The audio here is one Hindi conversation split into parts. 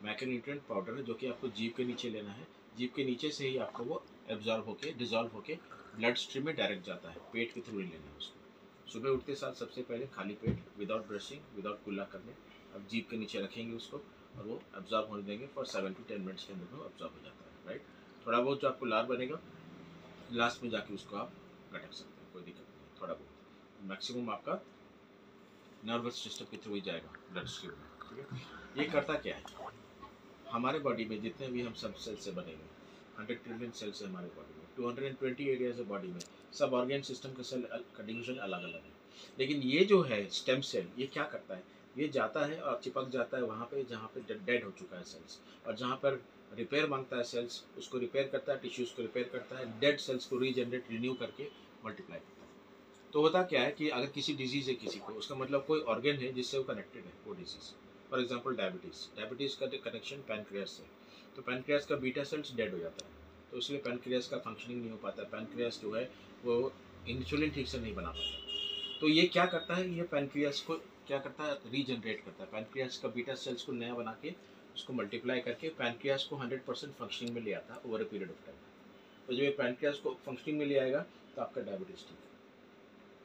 मैक्रोन्यूट्रिएंट पाउडर है जो कि आपको जीभ के नीचे लेना है। जीभ के नीचे से ही आपको वो एब्जॉर्ब होके डिजॉल्व होके ब्लड स्ट्रीम में डायरेक्ट जाता है, पेट के थ्रू ही लेना है उसको। सुबह उठते साथ सबसे पहले खाली पेट, विदाउट ब्रशिंग, विदाउट कुल्ला करने, अब जीभ के नीचे रखेंगे उसको और वो एब्जॉर्ब होने देंगे। फॉर 7 to 10 मिनट्स के अंदर वो एब्जॉर्ब हो जाता है, राइट। थोड़ा बहुत जो आपको लार बनेगा लास्ट में जाके उसको आप गटक सकते हैं, कोई दिक्कत नहीं, थोड़ा बहुत। मैक्सिमम आपका नर्वस सिस्टम के थ्रू ही जाएगा ब्लड स्ट्रीम में, ठीक है। ये करता क्या है, हमारे बॉडी में जितने भी हम सब सेल से बने हुए 100 ट्रिलियन सेल्स है हमारे बॉडी में, 220 एरियाज है बॉडी में, सब ऑर्गेन सिस्टम के सेल का डिवीजन अलग अलग है। लेकिन ये जो है स्टेम सेल, ये क्या करता है, ये जाता है और चिपक जाता है वहाँ पे जहाँ पे डेड हो चुका है सेल्स, और जहाँ पर रिपेयर मांगता है सेल्स उसको रिपेयर करता है, टिश्यूज़ को रिपेयर करता है, डेड सेल्स को रीजनरेट रिन्यू करके मल्टीप्लाई करता है। तो होता क्या है कि अगर किसी डिजीज़ है किसी को, उसका मतलब कोई ऑर्गेन है जिससे वो कनेक्टेड है वो डिजीज़। फॉर एग्जांपल डायबिटीज़ का कनेक्शन पैनक्रियास से, तो पैनक्रियास का बीटा सेल्स डेड हो जाता है, तो इसलिए पैनक्रियास का फंक्शनिंग नहीं हो पाता, पैनक्रियास जो है वो इंसुलिन ठीक से नहीं बना पाता। तो ये क्या करता है, ये पैनक्रियास को क्या करता है, रीजनरेट करता है, पैनक्रियास का बीटा सेल्स को नया बना के उसको मल्टीप्लाई करके पैनक्रियास को 100% फंक्शनिंग में ले आता है over a period of time. तो जब ये पैनक्रियास को फंक्शनिंग में ले आएगा तो आपका डायबिटीज़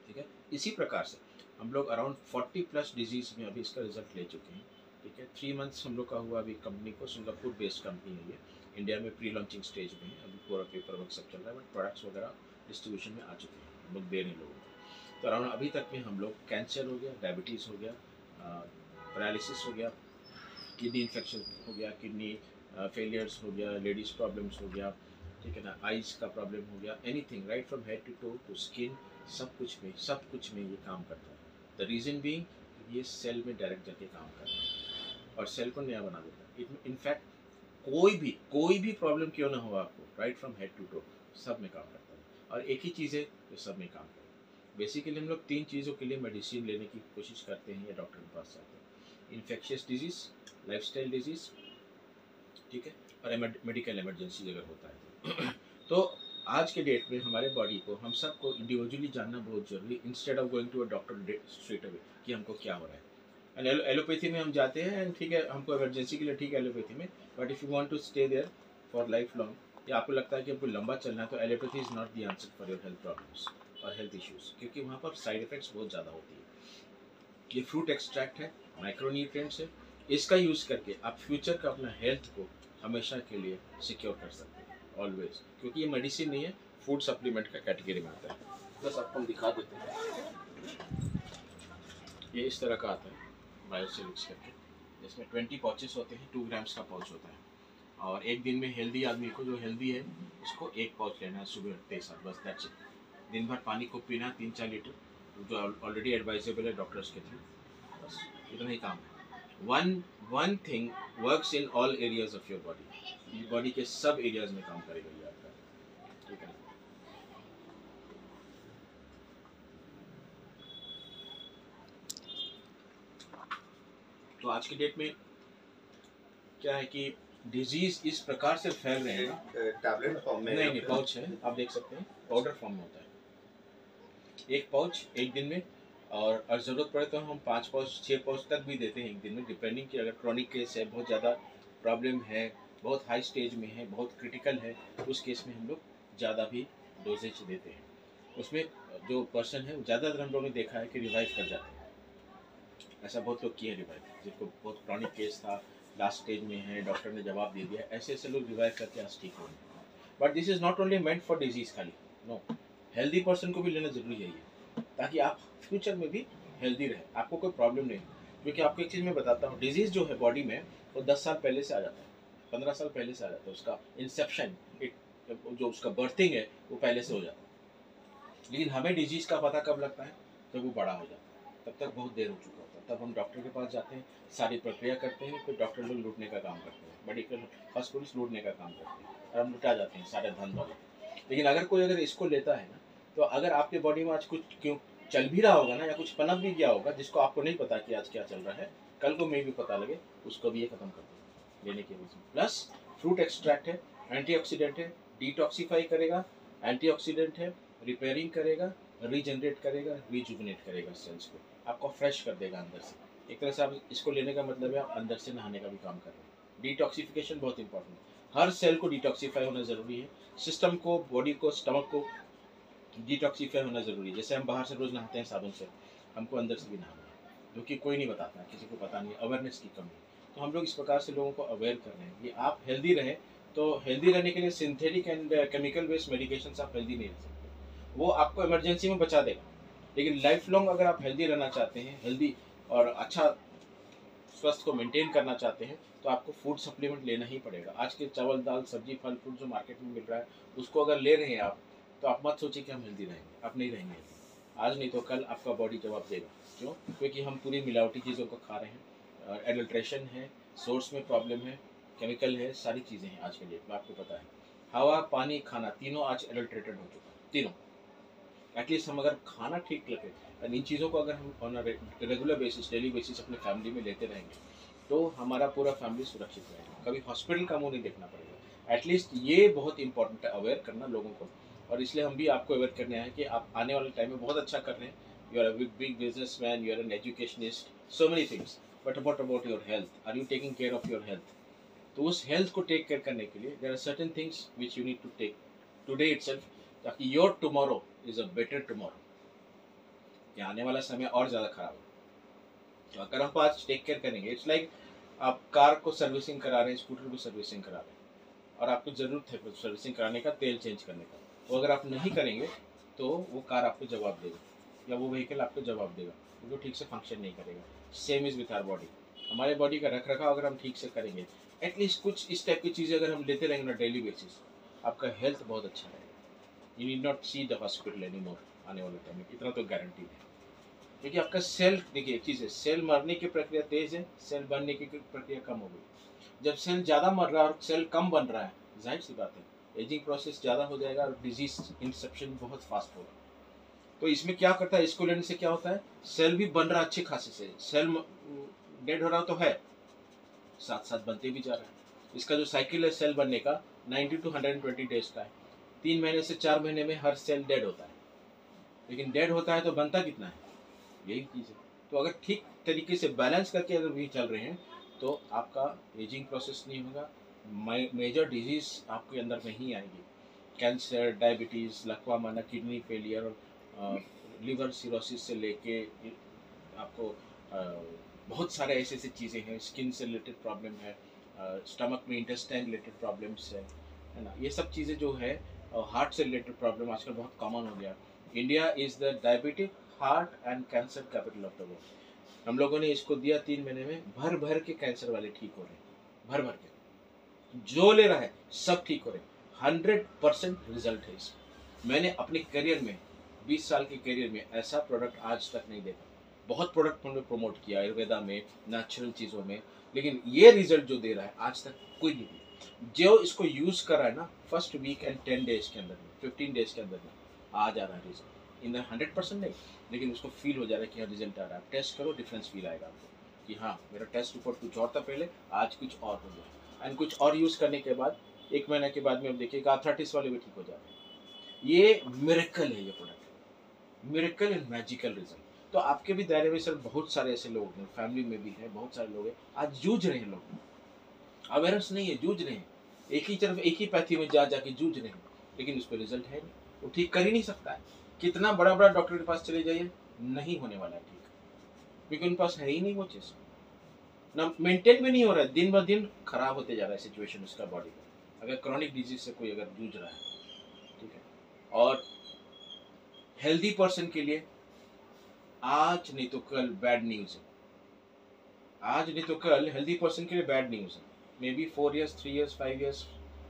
ठीक है। इसी प्रकार से हम लोग अराउंड 40+ डिजीज़ में अभी इसका रिजल्ट ले चुके हैं, ठीक है। 3 मंथ्स हम लोग का हुआ अभी कंपनी को, सिंगापुर बेस्ड कंपनी है ये, इंडिया में प्री लॉन्चिंग स्टेज में है, अभी पूरा पेपर वर्क सब चल रहा है, बट प्रोडक्ट्स वगैरह डिस्ट्रीब्यूशन में आ चुके हैं, हम लोग दे रहे हैं लोगों को। तो अराउंड अभी तक में हम लोग कैंसर हो गया, डायबिटीज़ हो गया, पैरालिसिस हो गया, किडनी इन्फेक्शन हो गया, किडनी फेलियर्स हो गया, लेडीज़ प्रॉब्लम्स हो गया, ठीक है ना, आइज़ का प्रॉब्लम हो गया, anything right from head to toe to skin, सब कुछ में ये काम करता है। द रीज़न बीइंग ये सेल में डायरेक्ट जाके काम करता है और सेल को नया बना देता है। इनफैक्ट कोई भी प्रॉब्लम क्यों ना हो आपको, right from head to toe सब में काम करता है। और एक ही चीज़ है जो सब में काम करता है। बेसिकली हम लोग 3 चीज़ों के लिए मेडिसिन लेने की कोशिश करते हैं या डॉक्टर के पास जाते हैं, इन्फेक्शियस डिजीज़, लाइफस्टाइल डिजीज़, ठीक है, और मेडिकल इमरजेंसी अगर होता है तो आज के डेट में हमारे बॉडी को हम सबको इंडिविजुअली जानना बहुत जरूरी, instead of going to a doctor straight away कि हमको क्या हो रहा है। एंड एलोपैथी में हम जाते हैं एंड ठीक है हमको इमरजेंसी के लिए ठीक है एलोपैथी में, but if you want to stay there for life long या आपको लगता है कि आपको लंबा चलना है तो allopathy is not the answer for your health problems और हेल्थ इश्यूज़, क्योंकि वहाँ पर साइड इफ़ेक्ट्स बहुत ज़्यादा होती है। ये फ्रूट एक्सट्रैक्ट है, माइक्रोन्यूट्रिएंट्स है, इसका यूज़ करके आप फ्यूचर का अपना हेल्थ को हमेशा के लिए सिक्योर कर सकते हैं ऑलवेज, क्योंकि ये मेडिसिन नहीं है, फूड सप्लीमेंट का कैटेगरी में आता है। बस आपको हम दिखा देते हैं, ये इस तरह का आता है बायोसिलिक्स करके, जिसमें 20 पाउचेस होते हैं, 2 ग्राम्स का पाउच होता है, और एक दिन में हेल्दी आदमी को जो हेल्दी है उसको 1 पाउच लेना है सुबह उठते ही साथ, बस दैट्स इट। दिन भर पानी को पीना 3-4 लीटर, जो ऑलरेडी एडवाइजेबल है डॉक्टर्स के थ्रू, बस इतना ही काम है। One thing works in all areas of your body, body के सब एरियाज में काम करेगा ये आपका, ठीक है। तो आज की डेट में क्या है कि डिजीज इस प्रकार से फैल रहे हैं, टैबलेट फॉर्म में नहीं पाउच है, आप देख सकते हैं पाउडर फॉर्म में होता है, 1 पाउच एक दिन में, और ज़रूरत पड़े तो हम 5 पाउच 6 पाउच तक भी देते हैं एक दिन में, डिपेंडिंग कि अगर क्रॉनिक केस है, बहुत ज़्यादा प्रॉब्लम है, बहुत हाई स्टेज में है, बहुत क्रिटिकल है, उस केस में हम लोग ज़्यादा भी डोजेज देते हैं। उसमें जो पर्सन है ज़्यादातर हम लोगों ने देखा है कि रिवाइव कर जाते हैं, ऐसा बहुत लोग किए रिवाइव, जिनको बहुत क्रॉनिक केस था, लास्ट स्टेज में है, डॉक्टर ने जवाब दे दिया, ऐसे लोग रिवाइव करके आज ठीक हो गए। But this is not only meant for disease खाली, नो, हेल्दी पर्सन को भी लेना ज़रूरी है ये, ताकि आप फ्यूचर में भी हेल्दी रहे, आपको कोई प्रॉब्लम नहीं। क्योंकि आपको एक चीज़ मैं बताता हूँ, डिजीज़ जो है बॉडी में वो 10 साल पहले से आ जाता है, 15 साल पहले से आ जाता है, उसका इंसेप्शन जो उसका बर्थिंग है वो पहले से हो जाता है। लेकिन हमें डिजीज़ का पता कब लगता है, जब वो बड़ा हो जाता है, तब तक बहुत देर हो चुका होता है, तब हम डॉक्टर के पास जाते हैं, सारी प्रक्रिया करते हैं, फिर डॉक्टर लोग लूटने का काम करते हैं, मेडिकल हॉस्पिटल्स लूटने का काम करते हैं और हम लुटा जाते हैं सारे धन दौलत। लेकिन अगर इसको लेता है ना, तो अगर आपके बॉडी में आज कुछ क्यों चल भी रहा होगा ना, या कुछ पनप भी गया होगा जिसको आपको नहीं पता कि आज क्या चल रहा है, कल को मैं भी पता लगे, उसको भी ये खत्म कर देगा लेने की वजह से। प्लस फ्रूट एक्सट्रैक्ट है, एंटीऑक्सीडेंट है, डिटॉक्सीफाई करेगा, एंटीऑक्सीडेंट है, रिपेयरिंग करेगा, रीजनरेट करेगा, रिजुविनेट करेगा सेल्स को, आपको फ्रेश कर देगा अंदर से। एक तरह से आप इसको लेने का मतलब है आप अंदर से नहाने का भी काम कर रहे हैं, डिटॉक्सिफिकेशन बहुत इंपॉर्टेंट है, हर सेल को डिटॉक्सीफाई होना ज़रूरी है, सिस्टम को, बॉडी को, स्टमक को डिटॉक्सीफाई होना ज़रूरी है। जैसे हम बाहर से रोज़ नहाते हैं साबुन से, हमको अंदर से भी नहाना है, जो कि कोई नहीं बताता है, किसी को पता नहीं, अवेयरनेस की कमी है। तो हम लोग इस प्रकार से लोगों को अवेयर कर रहे हैं कि आप हेल्दी रहें। तो हेल्दी रहने के लिए synthetic and chemical based medication आप हेल्दी नहीं रह सकते, वो आपको इमरजेंसी में बचा देगा। लेकिन लाइफ लॉन्ग अगर आप हेल्दी रहना चाहते हैं, हेल्दी और अच्छा स्वास्थ्य को मेंटेन करना चाहते हैं, तो आपको फूड सप्लीमेंट लेना ही पड़ेगा। आज के चावल दाल सब्जी फल फ्रूट जो मार्केट में मिल रहा है, उसको अगर ले रहे हैं आप, तो आप मत सोचिए कि हम हेल्दी रहेंगे, आप नहीं रहेंगे हेल्दी। आज नहीं तो कल आपका बॉडी जवाब देगा। क्यों? क्योंकि हम पूरी मिलावटी चीज़ों को खा रहे हैं, एडल्ट्रेशन है, सोर्स में प्रॉब्लम है, केमिकल है, सारी चीज़ें हैं आज के डेट में, आपको पता है। हवा पानी खाना तीनों आज एडल्ट्रेटेड हो चुका है, तीनों। एटलीस्ट हम अगर खाना ठीक लगे और इन चीज़ों को अगर हम on regular basis, daily basis अपने फैमिली में लेते रहेंगे, तो हमारा पूरा फैमिली सुरक्षित रहेगा, कभी हॉस्पिटल का मुंह नहीं देखना पड़ेगा। एटलीस्ट ये बहुत इंपॉर्टेंट है, अवेयर करना लोगों को। और इसलिए हम भी आपको अवेयर करने आए कि आप आने वाले टाइम में बहुत अच्छा कर रहे हैं, you are a big businessman, you are an educationist, so many things, but about your health, are you taking care of your health? तो उस हेल्थ को टेक केयर करने के लिए there are certain things which you need to take today itself, ताकि your tomorrow is a better tomorrow, कि आने वाला समय और ज़्यादा खराब हो। तो अगर हम आज टेक केयर करेंगे, इट्स लाइक आप कार को सर्विसिंग करा रहे हैं, स्कूटर को सर्विसिंग करा रहे हैं, और आपको ज़रूरत है सर्विसिंग कराने का, तेल चेंज करने का। तो अगर आप नहीं करेंगे तो वो कार आपको जवाब देगा, या वो व्हीकल आपको जवाब देगा, क्योंकि वो ठीक से फंक्शन नहीं करेगा। Same is with our body. हमारे बॉडी का रख रखाव अगर हम ठीक से करेंगे, एटलीस्ट कुछ इस टाइप की चीज़ें अगर हम लेते रहेंगे ना डेली बेसिस, आपका हेल्थ बहुत अच्छा रहेगा। You need not see the hospital any more आने वाले टाइम में, इतना तो गारंटी है। क्योंकि आपका सेल, देखिए एक चीज़ है, सेल मरने की प्रक्रिया तेज है, सेल बनने की प्रक्रिया कम हो गई। जब सेल ज़्यादा मर रहा है और सेल कम बन रहा है, जाहिर सी बात है एजिंग प्रोसेस ज़्यादा हो जाएगा और डिजीज इंसेप्शन बहुत फास्ट होगा। तो इसमें क्या करता है, इसको लेने से क्या होता है, सेल भी बन रहा है अच्छे खासे से, सेल डेड हो रहा तो है, साथ साथ बनते भी जा रहा है। इसका जो साइकिल है सेल बनने का 90 to 120 डेज का है। 3 महीने से 4 महीने में हर सेल डेड होता है, लेकिन डेड होता है तो बनता कितना है, यही चीज़ है। तो अगर ठीक तरीके से बैलेंस करके अगर भी चल रहे हैं, तो आपका एजिंग प्रोसेस नहीं होगा, मेजर डिजीज आपके अंदर नहीं आएगी। कैंसर, डायबिटीज़, लकवा माना, किडनी फेलियर, लिवर सिरोसिस से लेके आपको बहुत सारे ऐसे ऐसे चीज़ें हैं, स्किन से रिलेटेड प्रॉब्लम है, स्टमक में इंटेस्टाइन रिलेटेड प्रॉब्लम्स है ना, ये सब चीज़ें जो है, हार्ट से रिलेटेड प्रॉब्लम आजकल बहुत कॉमन हो गया। India is the diabetic heart and cancer capital of the world. हम लोगों ने इसको दिया 3 महीने में, भर भर के कैंसर वाले ठीक हो रहे हैं, भर भर के, जो ले रहा है सब ठीक हो रहे हैं। 100% रिजल्ट है इसमें। मैंने अपने करियर में, 20 साल के करियर में ऐसा प्रोडक्ट आज तक नहीं देखा। बहुत प्रोडक्ट हमने प्रमोट किया आयुर्वेदा में, नेचुरल चीज़ों में, लेकिन ये रिजल्ट जो दे रहा है आज तक कोई नहीं दिया। जो इसको यूज़ कर रहा है ना, फर्स्ट वीक एंड 10 डेज के अंदर में, 15 डेज के अंदर में आ जा रहा है रिजल्ट। इन 100% नहीं, लेकिन उसको फील हो जा रहा है कि हाँ रिजल्ट आ रहा है। टेस्ट करो, डिफरेंस फील आएगा आपको कि हाँ मेरा टेस्ट रिपोर्ट कुछ और था पहले, आज कुछ और हो गया। एंड कुछ और यूज़ करने के बाद 1 महीने के बाद में अब देखिए आर्थराइटिस वाले भी ठीक हो जाते हैं। ये मिरेकल है, ये product miracle and magical result. तो आपके भी दायरे में सर बहुत सारे ऐसे लोग हैं, फैमिली में भी है, बहुत सारे लोग हैं आज जूझ रहे हैं, लोग अवेयरनेस नहीं है, जूझ रहे हैं, एक ही तरफ एक ही पैथी में जा जाके जूझ रहे हैं, लेकिन उस पर रिजल्ट है नहीं, वो ठीक कर ही नहीं सकता है। कितना बड़ा बड़ा डॉक्टर के पास चले जाइए, नहीं होने वाला है ठीक, क्योंकि उनके पास है ही नहीं वो चीज़, ना मेंटेन भी नहीं हो रहा है, दिन ब दिन खराब होते जा रहा है सिचुएशन उसका बॉडी का। अगर क्रॉनिक डिजीज से कोई अगर जूझ रहा है, ठीक है, और हेल्दी पर्सन के लिए आज नहीं तो कल बैड न्यूज़ है, आज नहीं तो कल हेल्दी पर्सन के लिए बैड न्यूज़ है। May be 4 years, 3 years, 5 years,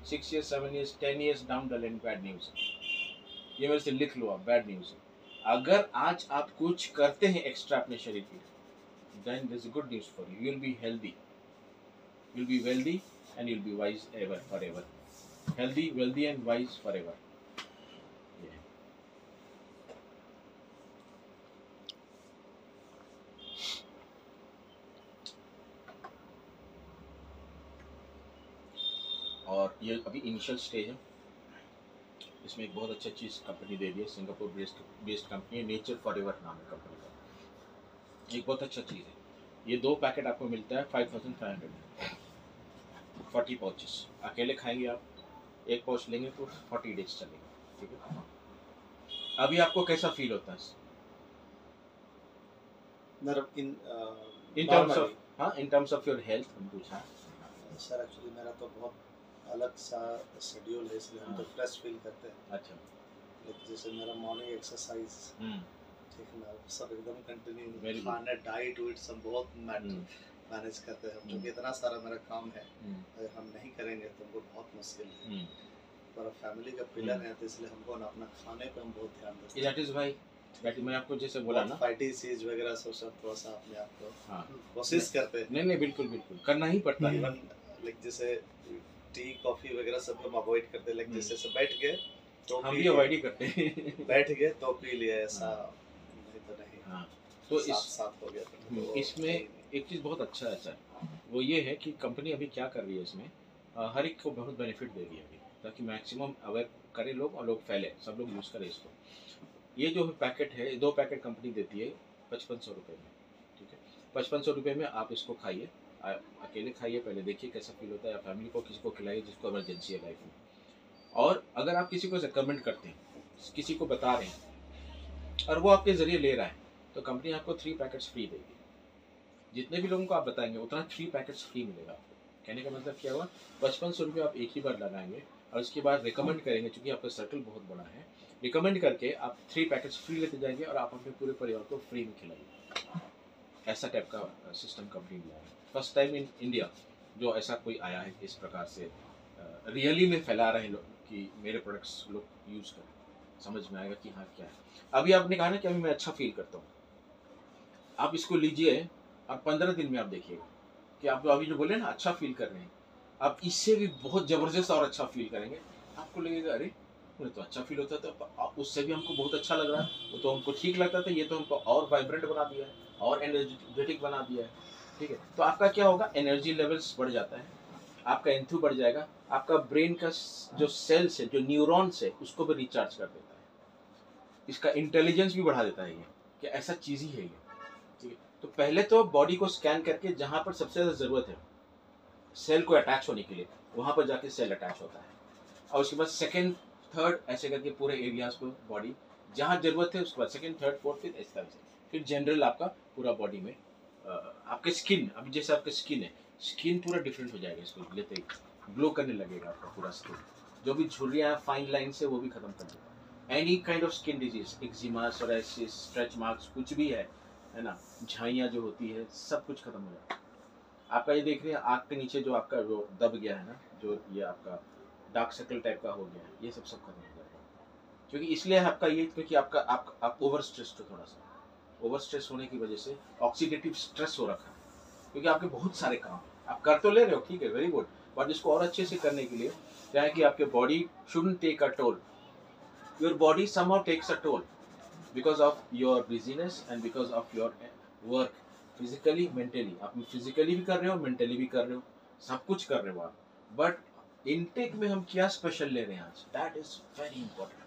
6 years, 7 years, 10 years down the line bad news है। ये मेरे से लिख लो आप, बैड न्यूज़ है। अगर आज आप कुछ करते हैं एक्स्ट्रा अपने शरीर के लिए, then there's a good news for you. You'll be healthy, you'll be wealthy, and you'll be wise ever forever. Healthy, wealthy, and wise forever. Yeah. और ये अभी इनिशियल स्टेज है, इसमें एक बहुत अच्छा चीज़ कंपनी दे दी है, सिंगापुर बेस्ड कंपनी है, नेचर फॉरएवर नाम है कंपनी का। एक बहुत अच्छा चीज़ है, ये 2 पैकेट आपको मिलता है 5500। 40 पाउचेस अकेले खाएंगे आप, एक पाउच लेंगे तो 40 डेज चलेगा, ठीक है। अभी आपको कैसा फील होता है इन टर्म्स ऑफ, हाँ in terms of your health हम पूछा सर? एक्चुअली मेरा तो बहुत अलग सा शेड्यूल है, इसलिए हम तो फ्रेश फील करते हैं। अच्छा, लेकिन जैसे मेरा मॉर्निंग एक्सरसाइज, ठीक है ना, सब एकदम कंटिन्यू, खाना डाइट वाइट सब बहुत मैनेज करते हैं हम, क्योंकि इतना सारा मेरा काम है, अगर हम नहीं करेंगे तो हमको बहुत मुश्किल है। पर फैमिली का पिलर है, तो इसलिए हमको ना अपना खाने पे हम बहुत ध्यान देते हैं। दैट इज भाई, मैं आपको जैसे बोला ना, फैटी चीज वगैरह सब थोड़ा सा अपने आप को कोशिश करते हैं। नहीं बिल्कुल बिल्कुल करना ही पड़ता है। लाइक जैसे टी कॉफी वगैरह सब हम अवॉइड करते हैं, लाइक जैसे सब बैठ गए तो हम भी अवॉइड ही करते हैं। बैठ गए तो पी लिया, ऐसा नहीं तो नहीं। हाँ, तो साथ हो गया तो इसमें एक चीज़ बहुत अच्छा है सर, वो ये है कि कंपनी अभी क्या कर रही है इसमें, हर एक को बहुत बेनिफिट दे रही है अभी, ताकि मैक्सिमम अवेयर करें लोग और लोग फैले, सब लोग यूज़ करें इसको। ये जो पैकेट है, 2 पैकेट कंपनी देती है 5500 रुपये में, ठीक है। 5500 रुपये में आप इसको खाइए, अकेले खाइए, पहले देखिए कैसा फील होता है, या फैमिली को किसी को खिलाइए जिसको इमरजेंसी है लाइफ में। और अगर आप किसी को रिकमेंड करते हैं, किसी को बता रहे हैं और वो आपके ज़रिए ले रहा है, तो कंपनी आपको 3 पैकेट्स फ्री देगी। जितने भी लोगों को आप बताएंगे उतना 3 पैकेट्स फ्री मिलेगा आपको। कहने का मतलब क्या हुआ, 5500 रुपये आप एक ही बार लगाएंगे और उसके बाद रिकमेंड करेंगे, चूँकि आपका सर्कल बहुत बड़ा है, रिकमेंड करके आप 3 पैकेट्स फ्री लेते जाएंगे और आप अपने पूरे परिवार को फ्री में खिलाइए। ऐसा टाइप का सिस्टम कंपनी में आया है, फर्स्ट टाइम इन इंडिया जो ऐसा कोई आया है इस प्रकार से रियली में फैला रहे हैं लोग कि मेरे प्रोडक्ट्स लोग यूज़ करें, समझ में आएगा कि हाँ क्या है। अभी आपने कहा ना कि अभी मैं अच्छा फील करता हूँ, आप इसको लीजिए और 15 दिन में आप देखिएगा कि आप अभी जो बोले ना अच्छा फील कर रहे हैं, आप इससे भी बहुत ज़बरदस्त और अच्छा फील करेंगे। आपको लगेगा अरे मुझे तो अच्छा फील होता था, तो उससे भी हमको बहुत अच्छा लग रहा है, वो तो हमको ठीक लगता था, ये तो हमको और वाइब्रेंट बना दिया है और एनर्जेटिक बना दिया है, ठीक है। तो आपका क्या होगा, एनर्जी लेवल्स बढ़ जाता है, आपका एंथू बढ़ जाएगा, आपका ब्रेन का जो सेल्स है, जो न्यूरॉन्स है, उसको भी रिचार्ज कर देता है, इसका इंटेलिजेंस भी बढ़ा देता है ये, कि ऐसा चीज़ ही है ये, ठीक है। तो पहले तो बॉडी को स्कैन करके जहाँ पर सबसे ज़्यादा ज़रूरत है सेल को अटैच होने के लिए, वहाँ पर जाके सेल अटैच होता है, और उसके बाद सेकेंड थर्ड ऐसे करके पूरे एरियाज को बॉडी जहाँ जरूरत है उसके बाद सेकेंड थर्ड फोर्थ फिफ्थ इस तरह से, फिर जनरल आपका पूरा बॉडी में आपके स्किन, अभी जैसे आपका स्किन है, स्किन पूरा डिफरेंट हो जाएगा, इसको लेते ही ग्लो करने लगेगा आपका पूरा स्किन, जो भी झुर्रियाँ फाइन लाइन से वो भी खत्म कर देगा। Any kind of skin disease, eczema, psoriasis, stretch marks, कुछ भी है ना, झाइयाँ जो होती है, सब कुछ खत्म हो जाएगा आपका। ये देख रहे हैं आँख के नीचे जो आपका वो दब गया है ना, जो ये आपका डार्क सर्कल टाइप का हो गया है, ये सब खत्म हो जाएगा। क्योंकि इसलिए आपका ये, क्योंकि आप ओवर स्ट्रेस हो, थोड़ा सा ओवर स्ट्रेस होने की वजह से ऑक्सीडेटिव स्ट्रेस हो रखा है, क्योंकि आपके बहुत सारे काम आप कर तो ले रहे हो, ठीक है, वेरी गुड, बट इसको और अच्छे से करने के लिए क्या है कि आपके body shouldn't take a toll, your body somehow takes a toll because of your business and because of your work, physically mentally, आप फिजिकली भी कर रहे हो, मेंटली भी कर रहे हो, सब कुछ कर रहे हो आप, बट इनटेक में हम क्या स्पेशल ले रहे हैं आज, that is very important.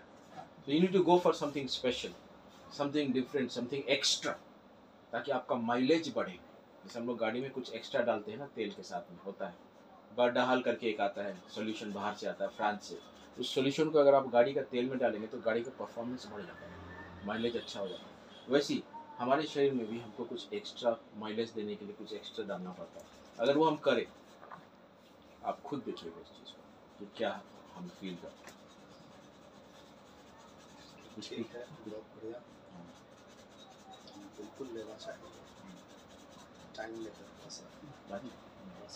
So you need to go for something special, something different, something extra, ताकि आपका माइलेज बढ़े। जैसे हम लोग गाड़ी में कुछ एक्स्ट्रा डालते हैं ना, तेल के साथ में होता है, बर्डाहाल करके एक आता है सोल्यूशन, बाहर से आता है फ्रांस से, उस सोल्यूशन को अगर आप गाड़ी का तेल में डालेंगे तो गाड़ी का परफॉर्मेंस बढ़ जाता है, माइलेज अच्छा हो जाता है। वैसे ही हमारे शरीर में भी हमको कुछ एक्स्ट्रा माइलेज देने के लिए कुछ एक्स्ट्रा डालना पड़ता है, अगर वो हम करें, आप खुद देखिएगा इस चीज़ को कि क्या हम फील करते हैं। ठीक है, बहुत बढ़िया, बिल्कुल लेना चाहिए, टाइम लेकर थोड़ा सा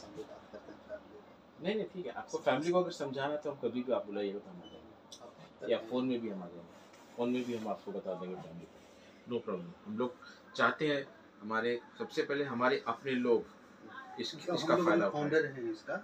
हम लोग बात करते हैं फैमिली में। नहीं ठीक है, आपको फैमिली को अगर समझाना है तो हम कभी भी आप बुलाइएगा तो हम आ जाएंगे, या फ़ोन में भी हम आ जाएंगे, फ़ोन में भी हम आपको बता देंगे फैमिली को, नो प्रॉब्लम। हम लोग चाहते हैं हमारे सबसे पहले हमारे अपने लोग इसका फ़ायदा फाउंडर है इसका,